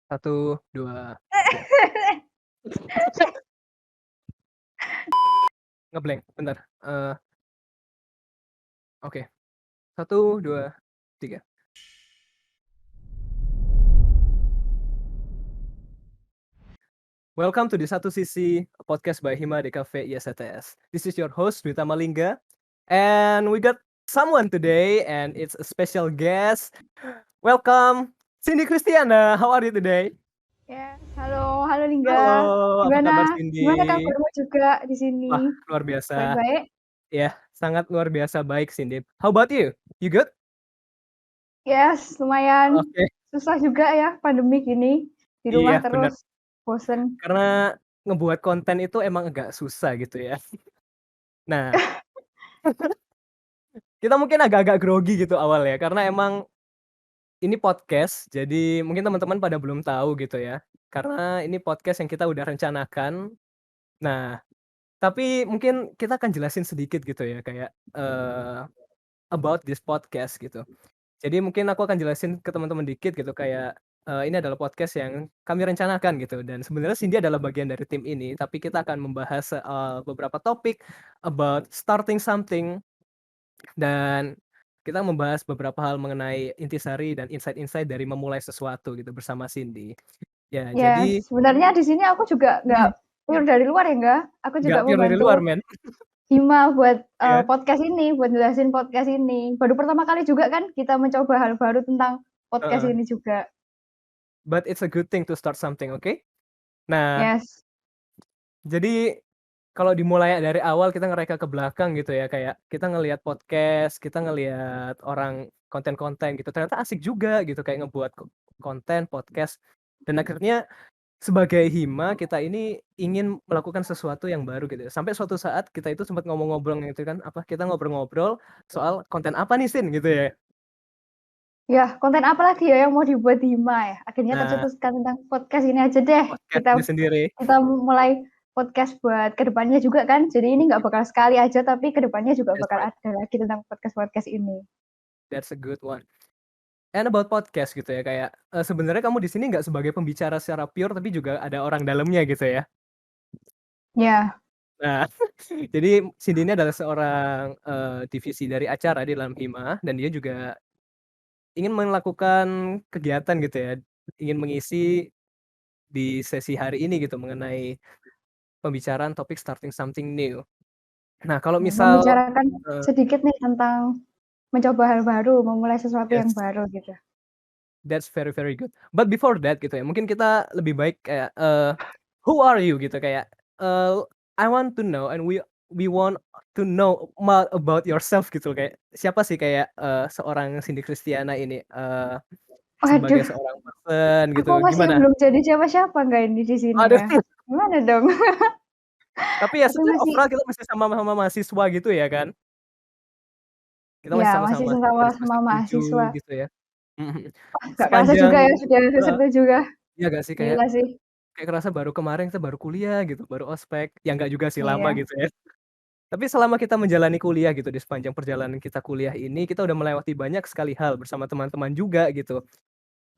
1, 2, 3. Ngeblank, bentar. Oke. 1, 2, 3. Welcome to the Satu Sisi, a podcast by Hima di Cafe ISTS. This is your host, Dwita Malingga. And we got someone today, and it's a special guest. Welcome, Cindy Christiana. How are you today? Ya, halo Lingga. Halo, apa kabar Gimana Cindy? kabarmu juga di sini? Wah, luar biasa. Baik-baik? Ya, sangat luar biasa baik, Cindy. How about you? You good? Yes, lumayan Oke. susah juga ya pandemi gini, di rumah Iya, benar. terus, bosen. Karena ngebuat konten itu emang agak susah gitu ya. Nah, kita mungkin agak-agak grogi gitu awalnya, karena emang ini podcast, jadi mungkin teman-teman pada belum tahu gitu ya. Karena ini podcast yang kita udah rencanakan. Nah, tapi mungkin kita akan jelasin sedikit gitu ya, kayak, about this podcast gitu. Jadi mungkin aku akan jelasin ke teman-teman dikit gitu kayak, ini adalah podcast yang kami rencanakan gitu dan sebenarnya Cindy adalah bagian dari tim ini, tapi kita akan membahas soal beberapa topik about starting something dan kita membahas beberapa hal mengenai intisari dan insight-insight dari memulai sesuatu gitu bersama Cindy. Ya Ya, jadi sebenarnya di sini aku juga nggak mhm, pure dari luar ya, enggak. Aku nggak juga pure dari luar membantu men. Hima buat Iya, podcast ini, buat jelasin podcast ini. Baru pertama kali juga kan kita mencoba hal baru tentang podcast heeh, ini juga. but it's a good thing to start something, oke? Nah, Yes. jadi kalau dimulai dari awal kita ngereka ke belakang gitu ya, kayak kita ngelihat podcast, kita ngelihat orang konten-konten gitu, ternyata asik juga gitu kayak ngebuat konten, podcast, dan akhirnya sebagai Hima kita ini ingin melakukan sesuatu yang baru gitu ya. Sampai suatu saat kita itu sempat ngomong-ngobrol gitu kan, kita ngobrol-ngobrol soal konten apa nih Sin gitu ya. Ya, konten apa lagi ya yang mau dibuat Hima ya? Akhirnya Nah, tercetuskan tentang podcast ini aja deh. podcast Kita ini sendiri, kita mulai podcast buat kedepannya juga kan. Jadi ini nggak bakal sekali aja, tapi kedepannya juga that's bakal right, ada lagi tentang podcast-podcast ini. that's a good one. And about podcast gitu ya, kayak, sebenarnya kamu di sini nggak sebagai pembicara secara pure, tapi juga ada orang dalamnya gitu ya. Ya, Nah, jadi Cindy ini adalah seorang, divisi dari acara di dalam Hima dan dia juga ingin melakukan kegiatan gitu ya, ingin mengisi di sesi hari ini gitu mengenai pembicaraan topik starting something new. Nah, kalau ya, misal membicarakan eee, sedikit nih tentang mencoba hal baru, memulai sesuatu yang yes, baru gitu. that's very, very good. But before that gitu ya, mungkin kita lebih baik kayak, who are you gitu kayak, eee, I want to know and we want to know more about yourself gitu kayak siapa sih kayak, seorang Cindy Christiana ini, sebagai Waduh, seorang person aku gitu, masih gimana? belum jadi siapa-siapa nggak ini di sini Aduh, ya? Gimana dong? tapi ya Aku sebenarnya masih, overall kita masih sama-sama mahasiswa gitu ya kan? Kita masih ya sama-sama masih mahasiswa di sama-sama semester 7 mahasiswa. gitu ya. Mhm mhm. Nggak kerasa Sepanjang juga ya sudah heeh, semester 7 ya. iya nggak sih kayak Gila sih. kayak kerasa baru kemarin kita baru kuliah gitu, baru ospek, ya nggak juga sih lama Iya. gitu ya. Tapi selama kita menjalani kuliah gitu, di sepanjang perjalanan kita kuliah ini, kita udah melewati banyak sekali hal bersama teman-teman juga gitu.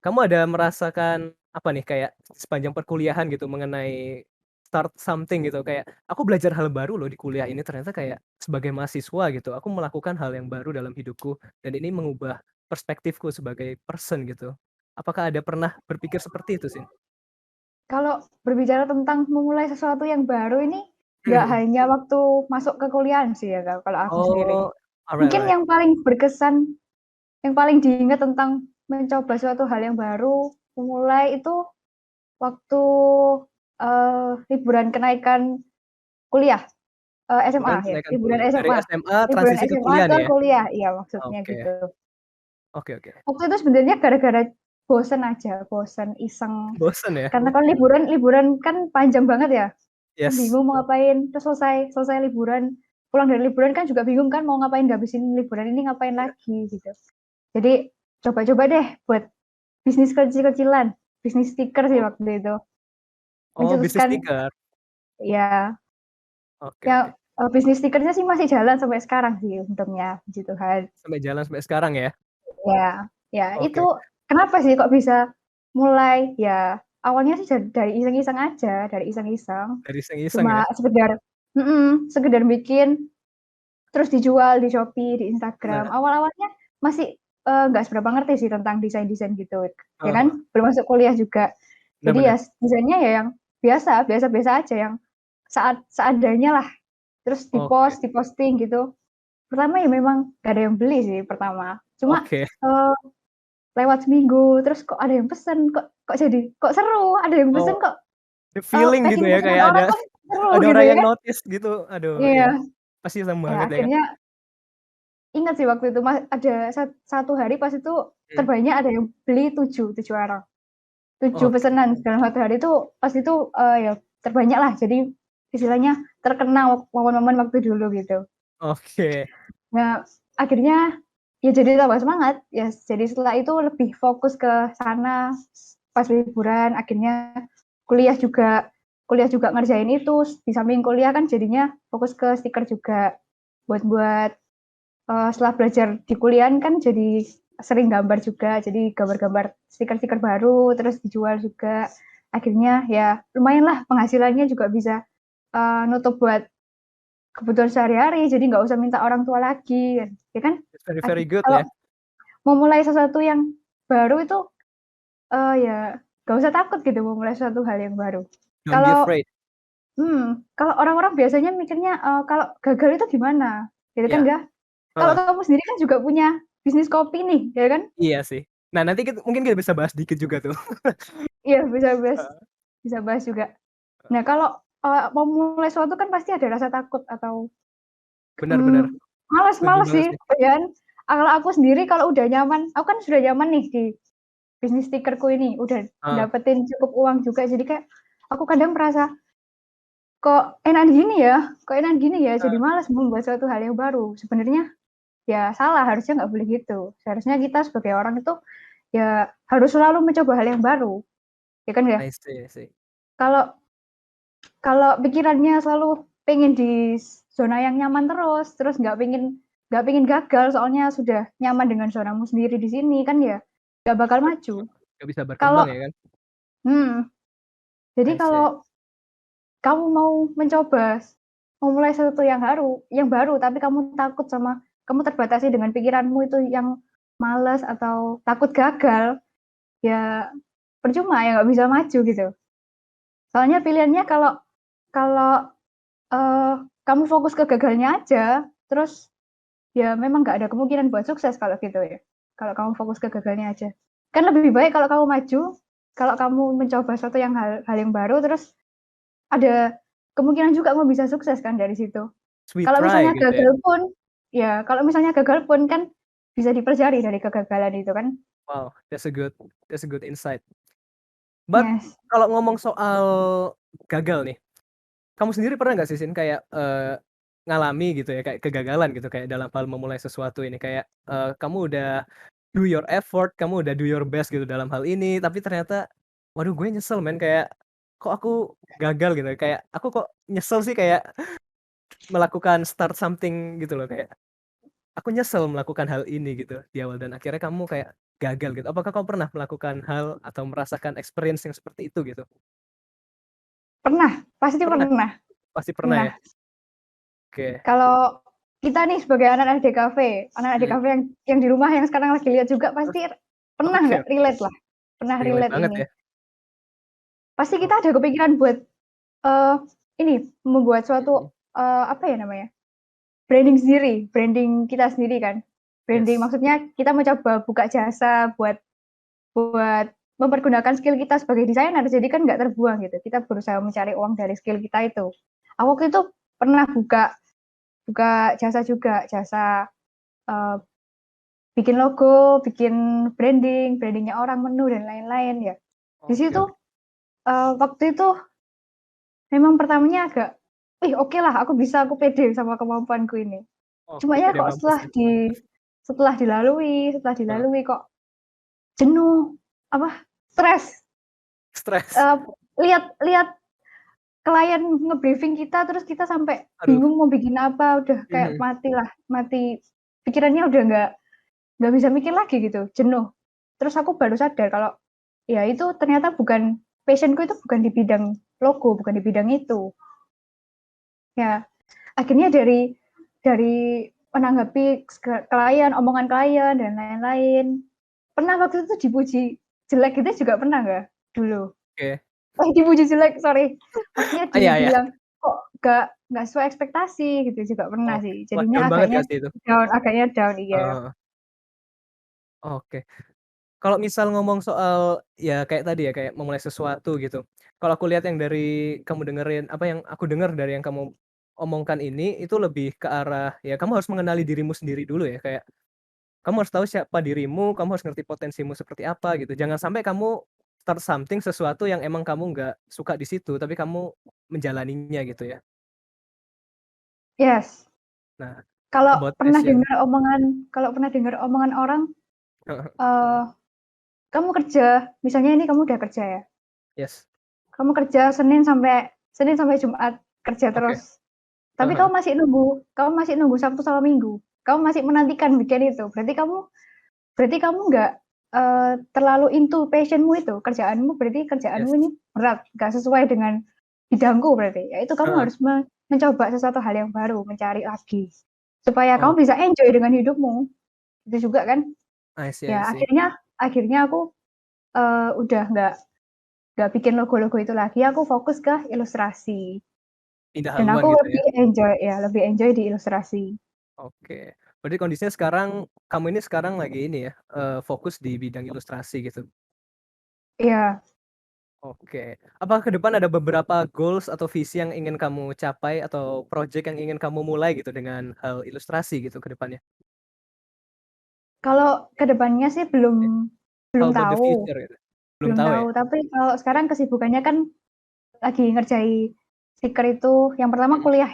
Kamu ada merasakan, apa nih, kayak sepanjang perkuliahan gitu mengenai start something gitu, kayak, "Aku belajar hal baru loh di kuliah ini, ternyata kayak sebagai mahasiswa gitu, aku melakukan hal yang baru dalam hidupku, dan ini mengubah perspektifku sebagai person," gitu. Apakah ada pernah berpikir seperti itu, Sin? Kalau berbicara tentang memulai sesuatu yang baru ini, Mhm nggak mhm. hanya waktu masuk ke kuliahan sih ya, kalau aku sendiri. Oh, alright Mungkin alright. yang paling berkesan, yang paling diingat tentang mencoba suatu hal yang baru, memulai itu waktu, liburan kenaikan kuliah, SMA Liburan ya, kenaikan liburan kuliah, dari SMA. SMA Liburan transisi ke SMA kuliah ke nih ya? kuliah, iya maksudnya Oke, gitu. oke oke. Waktu itu sebenarnya gara-gara bosen aja, bosen, iseng. Bosen ya? Karena kan liburan liburan kan panjang banget ya. Kan Yes. bingung mau ngapain, terus selesai selesai liburan, pulang dari liburan kan juga bingung kan mau ngapain, ngabisin liburan ini ngapain Iya. lagi gitu. Jadi coba-coba deh buat bisnis kecil-kecilan, bisnis stiker sih Oh waktu itu. oh bisnis Mencetuskan stiker? ya, Oke oke. yang bisnis stikernya sih masih jalan sampai sekarang sih untungnya, puji Tuhan. Sampai jalan sampai sekarang ya? Ya, ya itu Oke. kenapa sih kok bisa mulai ya awalnya sih dari iseng-iseng aja, dari iseng-iseng. Dari iseng-iseng ya? Cuma sekedar bikin, terus dijual di Shopee, di Instagram. Nah, Awal-awalnya masih, nggak seberapa ngerti sih tentang desain-desain gitu, ya heeh, kan, belum masuk kuliah juga. bener Jadi bener. ya desainnya ya yang biasa-biasa aja, yang seadanya lah, terus Oke diposting gitu. Pertama ya memang gak ada yang beli sih pertama, cuma, oke. eee, lewat seminggu, terus kok ada yang pesen, kok jadi kok seru, ada yang pesen Oh, kok, feeling gitu ya packing-packing-an kayak orang ada kok seru ada gitu orang ya yang kan. notice gitu. Aduh Iya, iya, pasti seneng ya banget ya kan? akhirnya ingat sih waktu itu ada satu hari pas itu Mmm, terbanyak ada yang beli 7 orang, 7 oke pesanan dalam satu hari itu pas itu, ya terbanyak lah, jadi istilahnya terkenal momen-momen waktu dulu gitu. oke. Nah, akhirnya ya jadi tambah semangat, ya jadi setelah itu lebih fokus ke sana, pas liburan akhirnya kuliah juga kuliah juga ngerjain itu, di samping kuliah kan jadinya fokus ke stiker juga, buat setelah belajar di kuliahan kan jadi sering gambar juga, jadi gambar-gambar stiker-stiker baru, terus dijual juga. Akhirnya ya lumayanlah penghasilannya juga bisa, nutup buat kebutuhan sehari-hari, jadi nggak usah minta orang tua lagi, ya kan. It's very very good Kalau ya. mau mulai sesuatu yang baru itu, ya nggak usah takut gitu memulai suatu hal yang baru. Don't be Kalau afraid. kalau orang-orang biasanya mikirnya, kalau gagal itu gimana, gitu kan Iya, ya. Kalau heeh, kamu sendiri kan juga punya bisnis kopi nih, ya kan? iya sih. Nah nanti mungkin kita bisa bahas dikit juga tuh. Iya, Heeh, bisa bahas juga. Nah, kalau, mau mulai sesuatu kan pasti ada rasa takut atau, bener bener, setuju males banget sih, sih. ya kan. Kalau aku sendiri kalau udah nyaman aku kan sudah nyaman nih di bisnis stikerku ini, udah Heeh, dapetin cukup uang juga, jadi kayak aku kadang merasa, kok enakan gini ya, jadi heeh, malas membuat suatu hal yang baru. Sebenarnya ya salah, harusnya nggak boleh gitu. Seharusnya kita sebagai orang itu ya harus selalu mencoba hal yang baru, ya kan ya? I see I see. Kalau Kalau pikirannya selalu pengen di zona yang nyaman terus nggak pengen gagal soalnya sudah nyaman dengan zonamu sendiri di sini kan ya, nggak bakal maju. Nggak bisa Kalau berkembang ya kan? hmm, jadi I see. kalau kamu mau mencoba, memulai sesuatu yang baru tapi kamu terbatasi dengan pikiranmu itu yang males atau takut gagal, ya percuma ya nggak bisa maju gitu. Soalnya pilihannya kalau kalau kamu fokus ke gagalnya aja, terus ya memang nggak ada kemungkinan buat sukses kalau gitu ya, kalau kamu fokus ke gagalnya aja. Kan lebih baik kalau kamu maju, kalau kamu mencoba sesuatu yang hal yang baru, terus ada kemungkinan juga kamu bisa sukses kan dari situ. We Kalau try misalnya gitu ya. gagal pun kalau misalnya gagal pun kan bisa dipelajari dari kegagalan itu kan. Wow, that's a good insight. But Yes. kalau ngomong soal gagal nih, kamu sendiri pernah nggak sih Sin kayak ngalami gitu ya kayak kegagalan gitu kayak dalam hal memulai sesuatu ini kayak kamu udah do your effort, kamu udah do your best gitu dalam hal ini, tapi ternyata waduh gue nyesel men kayak kok aku gagal gitu kayak aku kok nyesel sih kayak melakukan start something gitu loh kayak aku nyesel melakukan hal ini gitu di awal dan akhirnya kamu kayak gagal gitu. Apakah kamu pernah melakukan hal atau merasakan experience yang seperti itu gitu? Pernah, pasti Pernah? pernah Pasti pernah pernah. ya? Oke. Kalau kita nih sebagai anak-anak DKV, anak-anak Mhm. DKV yang di rumah yang sekarang lagi lihat juga pasti pernah Oke nggak oke. relate lah, pernah Relate relate banget ini. ya. Pasti Oh, kita ada kepikiran buat, eee, ini membuat mhm. suatu, apa ya namanya, branding kita sendiri kan. Branding Yes. maksudnya kita mencoba buka jasa buat mempergunakan skill kita sebagai desainer, jadi kan nggak terbuang gitu. Kita berusaha mencari uang dari skill kita itu. Aku waktu itu pernah buka buka jasa juga, jasa, eee, bikin logo, bikin branding-nya orang, menu dan lain-lain ya. Di Oke situ, oke. waktu itu memang pertamanya agak, "Ih, oke lah, aku bisa, aku pede sama kemampuanku ini." Cuma Oke, ya pede kok mampus ya. setelah Heeh. dilalui kok jenuh, apa, stres, Stres. eee, lihat lihat klien nge-briefing kita, terus kita sampai Aduh. bingung mau bikin apa, udah kayak Mhm. mati pikirannya udah nggak bisa mikir lagi gitu, jenuh. Terus aku baru sadar kalau ya itu ternyata passion-ku itu bukan di bidang logo, bukan di bidang itu. Ya, akhirnya dari menanggapi klien, omongan klien dan lain-lain. Pernah waktu itu dipuji jelek gitu juga pernah nggak dulu? Oke. Dipuji jelek, sorry. Maksudnya Iya iya. dibilang kok nggak sesuai ekspektasi gitu juga pernah Oke. sih. Wah, Jadinya down banget gak sih itu? agaknya down iya. Heeh. Oke. Kalau misal ngomong soal, ya kayak tadi ya, kayak memulai sesuatu gitu. Kalau aku lihat yang dari kamu dengerin apa yang aku dengar dari yang kamu omongkan ini, itu lebih ke arah, ya kamu harus mengenali dirimu sendiri dulu ya, kayak kamu harus tahu siapa dirimu, kamu harus ngerti potensimu seperti apa gitu. Jangan sampai kamu start something, sesuatu yang emang kamu nggak suka di situ, tapi kamu menjalaninya gitu ya. Yes. Nah, Kalau about pernah passion. dengar omongan orang, eee, kamu kerja, misalnya ini kamu udah kerja ya, Yes, kamu kerja Senin sampai Jumat, kerja oke. terus. Tapi kamu masih nunggu Sabtu sama Minggu. Kamu masih menantikan weekend itu. Berarti kamu nggak terlalu into passion-mu itu, kerjaanmu berarti kerjaanmu Yes, ini berat, nggak sesuai dengan bidangku berarti. Ya itu kamu heeh. harus mencoba sesuatu hal yang baru, mencari lagi. Supaya Oh, kamu bisa enjoy dengan hidupmu. Itu juga kan. I see I Ya see. akhirnya aku udah nggak bikin logo-logo itu lagi, aku fokus ke ilustrasi. Pindah Dan haluan aku gitu ya? lebih enjoy di ilustrasi. Oke. Berarti kondisinya sekarang kamu ini sekarang lagi ini ya, fokus di bidang ilustrasi gitu? Iya. Oke. Apakah ke depan ada beberapa goals atau visi yang ingin kamu capai atau project yang ingin kamu mulai gitu dengan hal ilustrasi gitu ke depannya? Kalau ke depannya sih belum Ya. belum How about the tahu future gitu? Belum belum tahu tahu, ya? tapi kalau Oke. sekarang kesibukannya kan lagi ngerjain stiker itu, yang pertama Mhm. kuliah,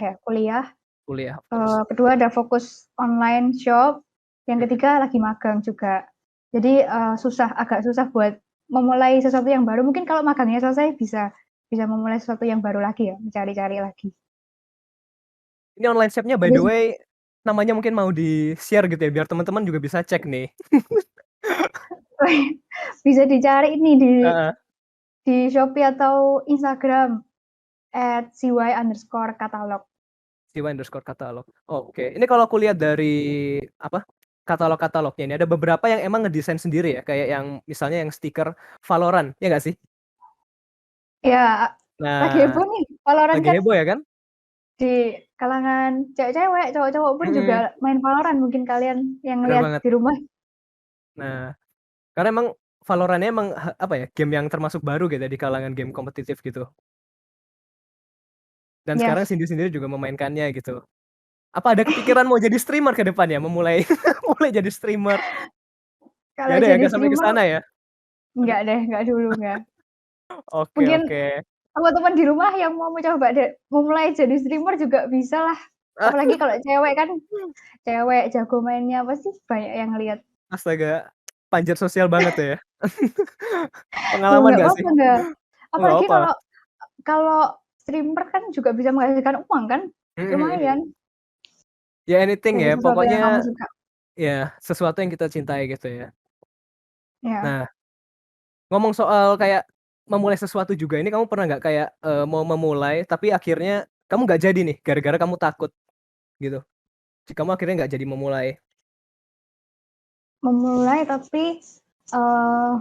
Kuliah, of course. kedua ada fokus online shop, yang Mhm. ketiga lagi magang juga. Jadi, agak susah buat memulai sesuatu yang baru, mungkin kalau magangnya selesai bisa memulai sesuatu yang baru lagi ya, mencari-cari lagi. Ini online shop-nya by the Jadi way, namanya mungkin mau di-share gitu ya, biar teman-teman juga bisa cek nih. bisa dicari ini Heeh. di Shopee atau Instagram @cy_catalog. Siwa_katalog. Oke. Ini kalau aku lihat dari apa, katalog-katalognya ini ada beberapa yang emang ngedesain sendiri ya, kayak yang misalnya yang stiker Valorant, ya nggak sih? Ya, lagi Nah, heboh nih, Valorant lagi kan heboh ya kan? di kalangan cewek-cewek, cowok-cowok pun juga Mhm, main Valorant mungkin kalian yang bener lihat banget. di rumah. Nah, karena emang Valorant-nya emang apa ya, game yang termasuk baru gitu ya di kalangan game kompetitif gitu. Dan sekarang Yes, Cindy sendiri juga memainkannya gitu. Apa ada kepikiran mau jadi streamer ke depannya? Memulai mulai jadi streamer? Nggak kalau ada ya? jadi Nggak sampai ke streamer sana ya? enggak deh, enggak dulu, enggak. Oke Mungkin oke. teman-teman di rumah yang mau mencoba mau mulai jadi streamer juga bisa lah. Ah, Apalagi kalau cewek kan, cewek jago mainnya pasti banyak yang lihat. astaga, panjat sosial banget tuh ya. Loh, Pengalaman nggak nggak sih? apa-apa nggak? Oh nggak Apalagi apa? kalau kalau streamer kan juga bisa menghasilkan uang kan, Mhm mhm mhm. lumayan Ya anything dari ya, sesuatu yang kamu pokoknya suka. ya sesuatu yang kita cintai gitu ya. Ya, Nah, ngomong soal kayak memulai sesuatu juga, ini kamu pernah nggak kayak, mau memulai tapi akhirnya kamu nggak jadi nih gara-gara kamu takut gitu? Kamu akhirnya nggak jadi memulai. memulai tapi, eee,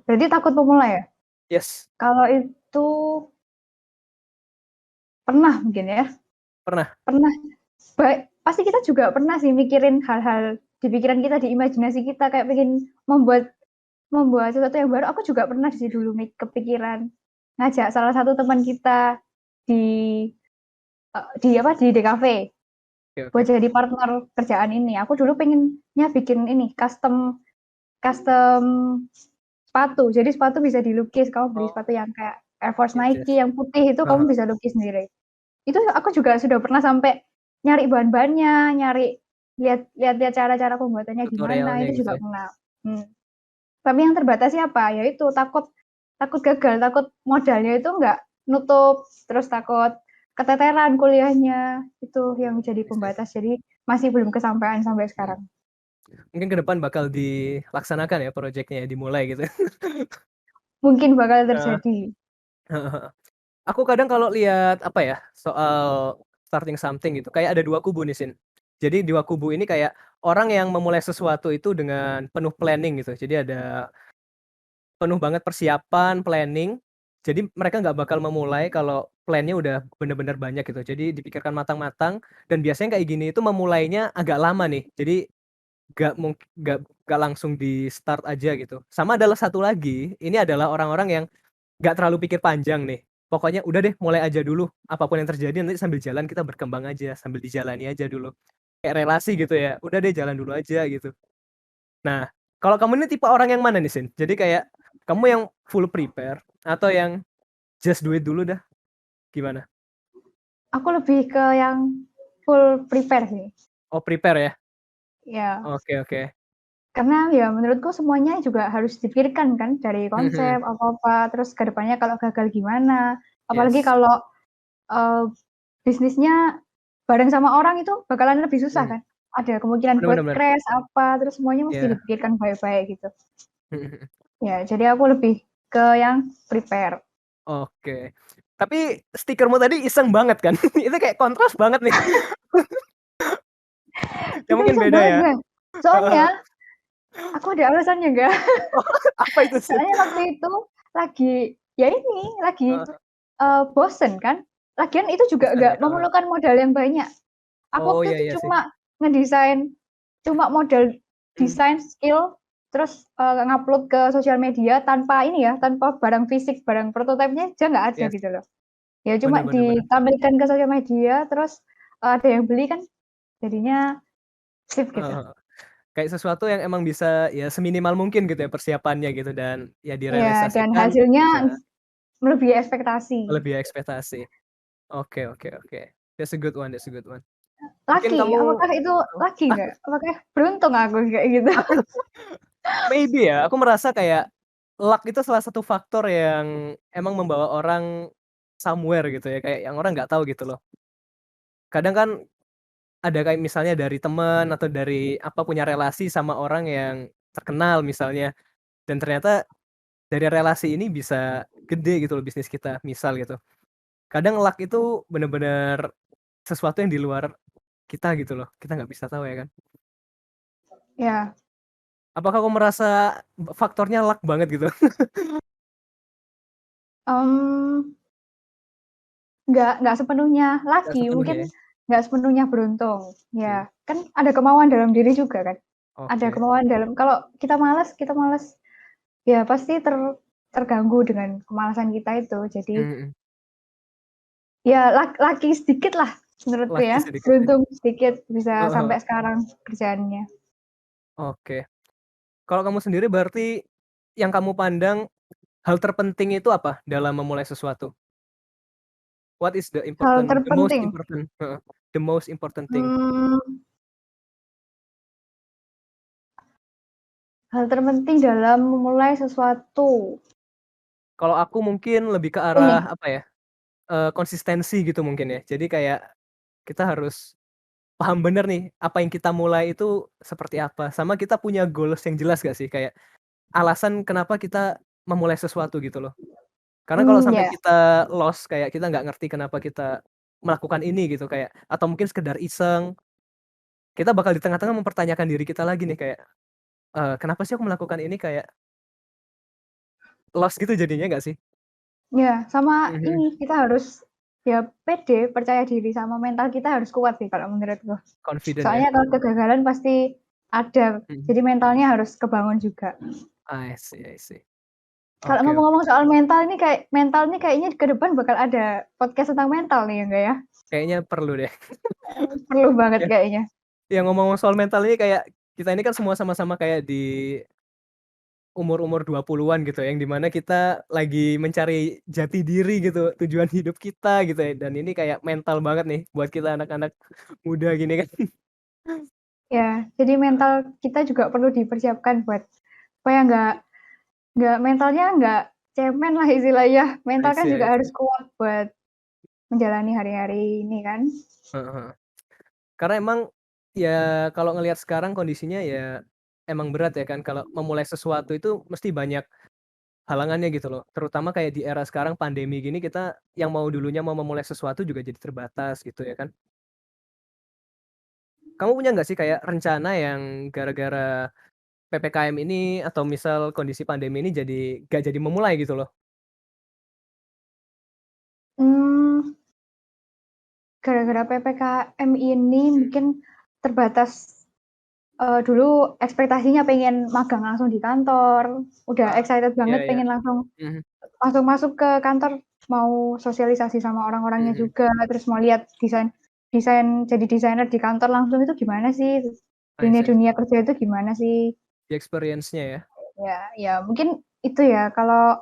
berarti takut memulai ya? Yes, Kalau itu pernah mungkin ya, pernah. pernah. Pasti kita juga pernah sih mikirin hal-hal di pikiran kita, di imajinasi kita kayak pengen membuat membuat sesuatu yang baru. Aku juga pernah sih dulu kepikiran ngajak salah satu teman kita di di DKV Oke buat oke. jadi partner kerjaan ini. Aku dulu pengennya bikin ini custom custom sepatu. Jadi sepatu bisa dilukis, kamu beli Oh, sepatu yang kayak Air Force yes yes. Nike yang putih itu kamu Heeh, bisa lukis sendiri. Itu aku juga sudah pernah sampai nyari bahan-bahannya, lihat-lihat cara-cara pembuatannya gimana, tutorialnya itu gitu juga ya. pernah. Hmm. Tapi yang terbatasnya apa? Ya itu takut takut gagal, takut modalnya itu nggak nutup, terus takut keteteran kuliahnya, itu yang jadi I see. pembatas. Jadi masih belum kesampaian sampai Mhm. sekarang. mungkin ke depan bakal dilaksanakan ya projeknya, dimulai gitu. Mungkin bakal Heeh, terjadi. heeh heeh. Aku kadang kalau lihat, apa ya, soal starting something gitu, kayak ada 2 kubu nih, Sin. Jadi 2 kubu ini kayak orang yang memulai sesuatu itu dengan penuh planning gitu. Jadi ada penuh banget persiapan, planning, jadi mereka nggak bakal memulai kalau plan-nya udah bener-bener banyak gitu. Jadi dipikirkan matang-matang dan biasanya kayak gini itu memulainya agak lama nih. Jadi nggak langsung di-start aja gitu. Sama adalah satu lagi, ini adalah orang-orang yang nggak terlalu pikir panjang nih. Pokoknya udah deh mulai aja dulu, apa pun yang terjadi nanti sambil jalan kita berkembang aja, sambil dijalani aja dulu. Kayak relasi gitu ya, udah deh jalan dulu aja gitu. Nah, kalau kamu ini tipe orang yang mana nih, Sin? Jadi kayak kamu yang full prepare atau yang just do it dulu dah, gimana? Aku lebih ke yang full prepare sih. Oh prepare ya? Ya, Oke oke. karena ya menurutku semuanya juga harus dipikirkan kan dari Mhm mhm. konsep apa-apa, terus ke depannya kalau gagal gimana. Apalagi Yes. kalau eee, bisnisnya bareng sama orang itu bakalan lebih susah Mhm. kan. Ada kemungkinan Bener buat bener bener. crash apa, terus semuanya mesti Iya. dipikirkan baik-baik gitu. Mhm mhm. Ya, jadi aku lebih ke yang prepare. Oke. Tapi stikermu tadi iseng banget kan? Itu kayak kontras banget nih. Ya Itu mungkin iseng beda banget ya? Kak, Heeh soalnya heeh. aku ada alasannya Kak. Oh, apa itu, Sin? Soalnya waktu itu lagi ya ini, lagi, Heeh. bosen kan, lagian itu juga Bosen ya? nggak Heeh. memerlukan modal yang banyak. Aku Oh, waktu iya iya itu sih. cuma ngedesain, cuma modal Mmm, desain skill, terus, ngupload ke sosial media tanpa ini ya, tanpa barang fisik, barang prototipe-nya aja nggak ada yes. gitu loh. Ya Bener cuma bener bener. ditampilkan ke sosial media, terus, ada yang beli kan jadinya sip Heeh gitu. heeh. Kayak sesuatu yang emang bisa ya seminimal mungkin gitu ya persiapannya gitu dan ya Iya, dan direalisasikan hasilnya bisa melebihi ekspektasi. melebihi ekspektasi. Oke oke oke. That's a good one that's a good one. Mungkin Lucky, kamu apakah itu lucky nggak? Apakah beruntung aku kayak gitu? maybe ya, aku merasa kayak luck itu salah satu faktor yang emang membawa orang somewhere gitu ya, kayak yang orang nggak tahu gitu loh. Kadang kan ada kayak misalnya dari temen atau dari apa, punya relasi sama orang yang terkenal misalnya, dan ternyata dari relasi ini bisa gede gitu loh bisnis kita, misal gitu. Kadang luck itu bener-bener sesuatu yang di luar kita gitu loh, kita nggak bisa tahu ya kan. Ya, Apakah kamu merasa faktornya luck banget gitu? mmm, nggak sepenuhnya Nggak lucky, sepenuhnya mungkin ya? nggak sepenuhnya beruntung. Mmm, Ya, kan ada kemauan dalam diri juga kan. Ada oke. kemauan dalam kalau kita malas, ya pasti terganggu dengan kemalasan kita itu. Jadi, Mhm mhm. ya lucky sedikit lah menurutku Lucky ya, sedikit ya? beruntung sedikit bisa Heeh heeh. sampai sekarang kerjaannya. Oke. Kalau kamu sendiri berarti yang kamu pandang hal terpenting itu apa dalam memulai sesuatu? What is Hal the most terpenting, important heeh, the most important thing? mmm, hal terpenting dalam memulai sesuatu, Kalau aku mungkin lebih ke ini, arah apa ya, konsistensi gitu mungkin ya. Jadi kayak kita harus paham bener nih apa yang kita mulai itu seperti apa, sama kita punya goals yang jelas gak sih? Kayak alasan kenapa kita memulai sesuatu gitu loh. Karena kalau sampai ya. kita lost, kayak kita nggak ngerti kenapa kita melakukan ini gitu, kayak atau mungkin sekedar iseng, kita bakal di tengah-tengah mempertanyakan diri kita lagi nih kayak, "Kenapa sih aku melakukan ini?" Kayak lost gitu jadinya nggak sih? Ya, sama Mhm mhm. ini, kita harus ya pede, percaya diri, sama mental kita harus kuat sih kalau menurutku. Confident ya? Soalnya kalau kegagalan pasti ada, Mhm. jadi mentalnya harus kebangun juga. I see I see. Kalau Oke oke. ngomong-ngomong soal mental nih kayaknya ke depan bakal ada podcast tentang mental nih, ya enggak ya? Kayaknya perlu deh. Perlu banget Ya kayaknya. ya ngomong-ngomong soal mental ini kayak, kita ini kan semua sama-sama kayak di umur-umur 20-an gitu ya, yang di mana kita lagi mencari jati diri gitu, tujuan hidup kita gitu ya, dan ini kayak mental banget nih buat kita anak-anak muda gini kan. Ya, jadi mental kita juga perlu dipersiapkan buat supaya nggak mentalnya nggak cemen lah istilahnya. I Mental kan see I juga harus see. kuat buat menjalani hari-hari ini kan. Heeh heeh. Karena emang Ya kalau ngelihat sekarang kondisinya ya emang berat ya kan, kalau memulai sesuatu itu mesti banyak halangannya gitu loh. Terutama kayak di era sekarang pandemi gini kita yang mau dulunya mau memulai sesuatu juga jadi terbatas gitu ya kan. Kamu punya nggak sih kayak rencana yang gara-gara PPKM ini atau misal kondisi pandemi ini jadi nggak jadi memulai gitu loh? Mmm, gara-gara PPKM ini Mhm. mungkin terbatas, dulu ekspektasinya pengen magang langsung di kantor, udah Ah, excited iya banget iya. pengen langsung Mhm langsung masuk ke kantor, mau sosialisasi sama orang-orangnya mhm. juga, terus mau lihat desain desain jadi desainer di kantor langsung itu gimana sih, I see. dunia-dunia kerja itu gimana sih. Di experience-nya ya? Ya mungkin itu ya, kalau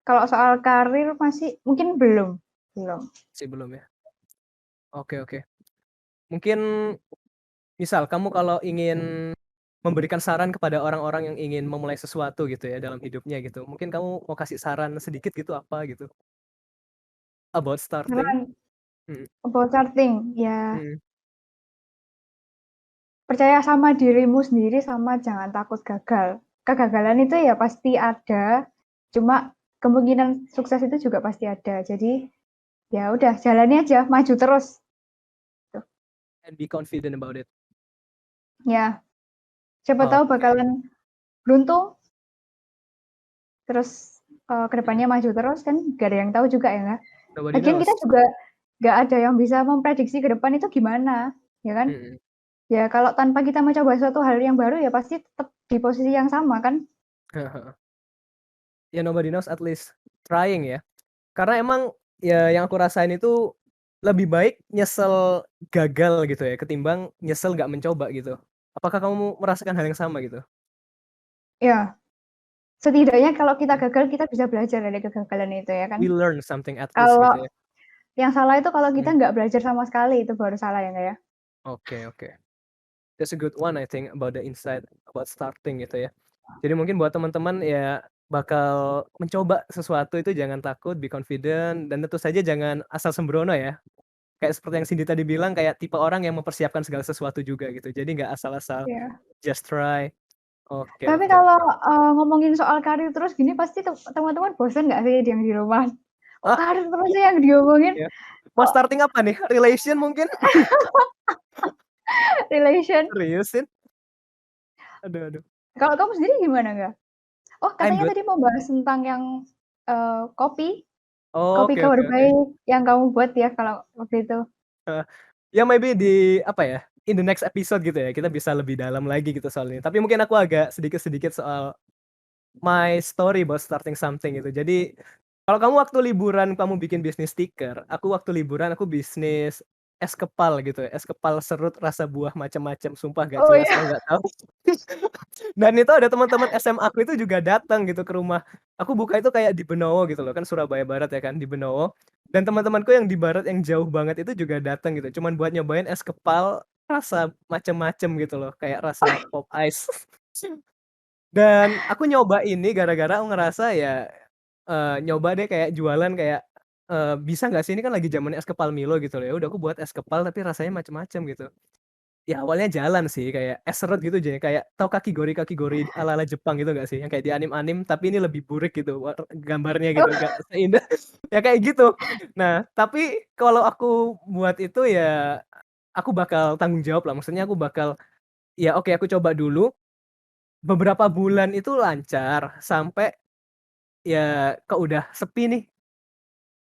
kalau soal karir masih mungkin belum belum. Masih belum ya? Oke oke. Mungkin misal kamu kalau ingin memberikan saran kepada orang-orang yang ingin memulai sesuatu gitu ya dalam hidupnya gitu, mungkin kamu mau kasih saran sedikit gitu apa gitu? About starting? Saran Mhm about starting, ya mhm. percaya sama dirimu sendiri sama jangan takut gagal. Kegagalan itu ya pasti ada, cuma kemungkinan sukses itu juga pasti ada. Jadi, ya udah jalani aja, maju terus, gitu. And be confident about it. Ya, siapa tahu Oke. bakalan beruntung, terus, ke Mhm. depannya maju terus kan nggak ada yang tahu juga ya, Kak. Nobody Lagian knows. kita juga nggak ada yang bisa memprediksi ke depan itu gimana, ya kan? Mhm. Ya kalau tanpa kita mencoba suatu hal yang baru ya pasti tetap di posisi yang sama kan? Heeh heeh. Ya nobody knows at least trying ya. Karena emang ya yang aku rasain itu lebih baik nyesel gagal gitu ya ketimbang nyesel nggak mencoba gitu. Apakah kamu merasakan hal yang sama gitu? Ya, setidaknya kalau kita Mhm. gagal kita bisa belajar dari kegagalan itu ya kan? We learn something at least Kalau gitu ya. yang salah itu kalau kita Mhm. nggak belajar sama sekali itu baru salah ya, Kak, ya? Oke oke. That's a good one I think about the insight about starting gitu ya. Jadi mungkin buat teman-teman ya bakal mencoba sesuatu itu jangan takut, be confident dan tentu saja jangan asal sembrono ya. Kayak seperti yang Cindy tadi bilang kayak tipe orang yang mempersiapkan segala sesuatu juga gitu. Jadi nggak asal-asal Iya. just try. Oke Tapi oke kalau, oke. ngomongin soal karir terus gini pasti teman-teman bosen nggak sih yang di rumah? Kok Ah, karir terus sih yang diomongin? iya. Mau Kok starting apa nih? Relation mungkin? relation? Seriusin? Aduh aduh. Kalau kamu sendiri gimana, Kak? Oh I'm katanya good. tadi mau bahas tentang yang, kopi kopi Oke kabar oke oke. baik yang kamu buat ya kalau waktu itu? Heeh. Ya maybe di apa ya, in the next episode gitu ya, kita bisa lebih dalam lagi gitu soal ini. Tapi mungkin aku agak sedikit-sedikit soal my story about starting something gitu. Jadi, kalau kamu waktu liburan kamu bikin bisnis stiker, aku waktu liburan aku bisnis es kepal gitu ya, es kepal serut rasa buah macam-macam, sumpah gak Oh jelas iya. kamu nggak tahu. Dan itu ada teman-teman SMA aku itu juga datang gitu ke rumah. Aku buka itu kayak di Benowo gitu loh, kan Surabaya Barat ya kan, di Benowo. Dan teman-temanku yang di barat yang jauh banget itu juga datang gitu, cuman buat nyobain es kepal rasa macem-macem gitu loh, kayak rasa pop ice. Dan aku nyoba ini gara-gara aku ngerasa ya, nyoba deh kayak jualan kayak, bisa nggak sih ini kan lagi zamannya es kepal Milo gitu loh, ya udah aku buat es kepal tapi rasanya macem-macem gitu. Ya awalnya jalan sih kayak es serut gitu jadi kayak tahu kakigori-kakigori ala-ala Jepang gitu nggak sih? Yang kayak di anime-anime tapi ini lebih burik gitu gambarnya gitu nggak seindah ya kayak gitu. Nah tapi kalau aku buat itu ya, aku bakal tanggung jawab lah maksudnya aku bakal, ya oke aku coba dulu, beberapa bulan itu lancar sampai ya kok udah sepi nih,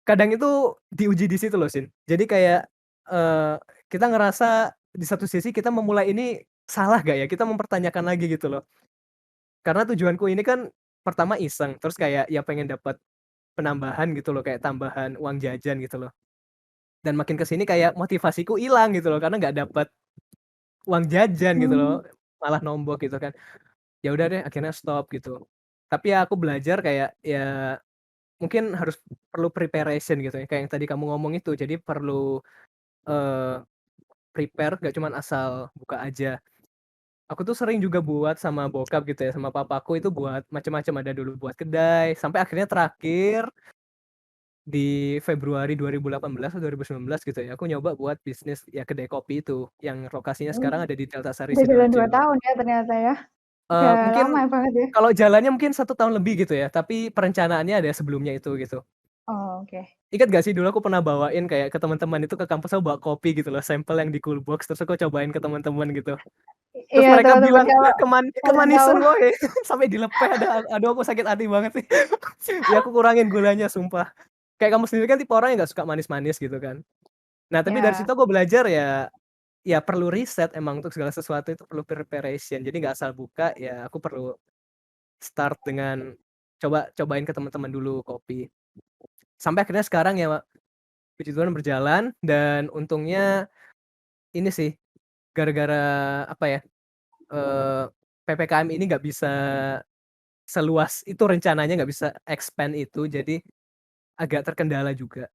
kadang itu diuji di situ loh Sin. Jadi kayak, eee, kita ngerasa di satu sisi kita memulai ini salah gak ya? Kita mempertanyakan lagi gitu loh. Karena tujuanku ini kan pertama iseng, terus kayak ya pengen dapat penambahan gitu loh, kayak tambahan uang jajan gitu loh. Dan makin ke sini kayak motivasiku ilang gitu loh, karena nggak dapet uang jajan gitu loh, Mmm, malah nombok gitu kan. Ya udah deh akhirnya stop gitu. Tapi ya aku belajar kayak ya mungkin harus perlu preparation gitu ya, kayak yang tadi kamu ngomong itu. Jadi perlu, eee, prepare nggak cuman asal buka aja. Aku tuh sering juga buat sama bokap gitu ya, sama papaku itu buat macam-macam, ada dulu buat kedai, sampai akhirnya terakhir di Februari 2018 atau 2019 gitu ya, aku nyoba buat bisnis ya kedai kopi itu, yang lokasinya sekarang Oh, ada di Deltasari, udah jalan 2 Sidoarjo. tahun ya ternyata ya. Udah lama Mungkin banget ya. kalau jalannya mungkin 1 tahun lebih gitu ya, tapi perencanaannya ada sebelumnya itu gitu. Oh, oke. Ingat gak sih dulu aku pernah bawain kayak ke teman-teman itu ke kampus aku bawa kopi gitu loh, sampel yang di coolbox terus aku cobain ke teman-teman gitu. Terus Iya, mereka teman-teman bilang, kalau pada tahu. "Kemanisan woy," sampai dilepeh aduh aku sakit hati banget sih. Ya aku kurangin gulanya sumpah. Kayak kamu sendiri kan tipe orang yang gak suka manis-manis gitu kan. Nah tapi dari situ Ya, aku belajar ya perlu riset emang untuk segala sesuatu itu perlu preparation. Jadi nggak asal buka, ya aku perlu start dengan cobain ke teman-teman dulu kopi. Sampai akhirnya sekarang ya puji Tuhan berjalan dan untungnya ini sih, gara-gara apa ya, eee, PPKM ini nggak bisa seluas itu rencananya, nggak bisa expand itu, jadi agak terkendala juga.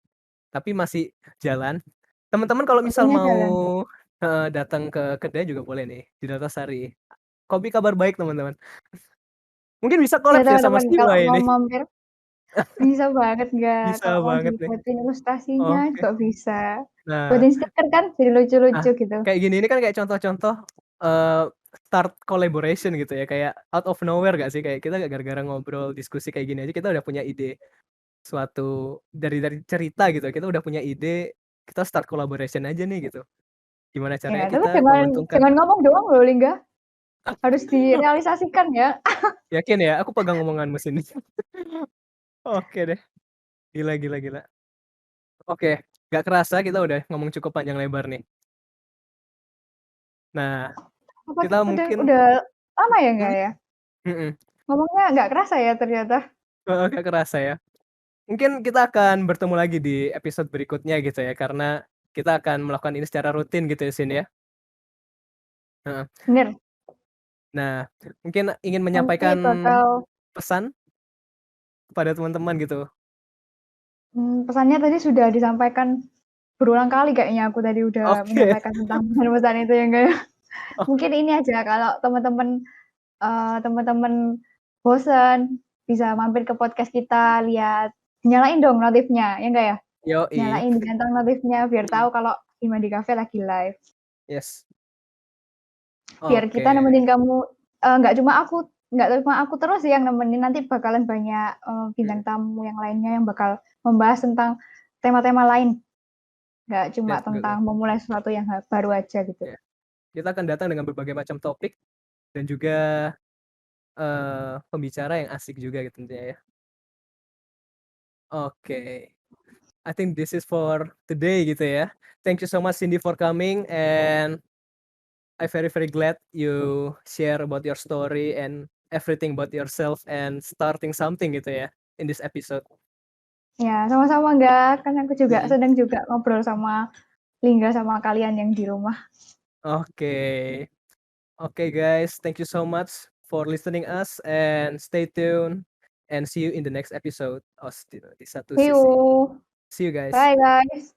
Tapi masih jalan. Teman-teman kalau misal kopinya mau jalan. datang ke kedai juga boleh nih, di Deltasari. Kopi kabar baik teman-teman. Mungkin bisa Ya collab ya sama teman-teman kalau Stila mau ini. mampir bisa banget nggak, Bisa kalau mau banget nih. dibuatin ilustrasinya Oke. juga bisa. Nah Buatin stiker kan jadi nah, lucu-lucu gitu. kayak gini ini kan kayak contoh-contoh, eee, start collaboration gitu ya, kayak out of nowhere gak sih? Kayak kita gara-gara ngobrol, diskusi kayak gini aja kita udah punya ide suatu dari cerita gitu, kita udah punya ide, kita start collaboration aja nih gitu. Gimana Ya, caranya tapi kita jangan menguntungkan. jangan ngomong doang loh Lingga, harus direalisasikan ya. Yakin ya? Aku pegang omonganmu sini. Oke deh. Gila gila gila. Oke, nggak kerasa kita udah ngomong cukup panjang lebar nih. Nah, Apa kita mungkin udah lama ya nggak mhm ya? mhm, Ngomongnya nggak kerasa ya ternyata. heeh, nggak kerasa ya. Mungkin kita akan bertemu lagi di episode berikutnya gitu ya, karena kita akan melakukan ini secara rutin gitu ya, Sin, ya. Heeh. Bener, Nah, mungkin ingin nanti menyampaikan bakal pesan kepada teman-teman gitu. pesannya tadi sudah disampaikan berulang kali kayaknya aku tadi udah Oke. menyampaikan tentang pesan-pesan itu ya, enggak ya? Oh, Mungkin ini aja kalau teman-teman bosen, bisa mampir ke podcast kita, lihat nyalain dong notifnya, ya enggak ya? yoi. Nyalain, digantung notifnya biar Mhm, tahu kalau Himadi Cafe lagi live. yes. Biar kita Oke, nemenin kamu, nggak cuma aku terus sih yang nemenin, nanti bakalan banyak, bintang mhm, tamu yang lainnya yang bakal membahas tentang tema-tema lain, nggak cuma that's good tentang ya. memulai sesuatu yang baru aja gitu. Ya, kita akan datang dengan berbagai macam topik dan juga, pembicara yang asik juga gitu tentunya ya. Oke, I think this is for today gitu ya. Thank you so much Cindy for coming and I very very glad you share about your story and everything about yourself and starting something gitu ya in this episode. Ya, sama-sama nggak, kan aku juga Mhm. seneng juga ngobrol sama Lingga sama kalian yang di rumah. Oke. Oke guys, thank you so much for listening us and stay tuned and see you in the next episode of di satu See sisi. you, See you guys. bye guys.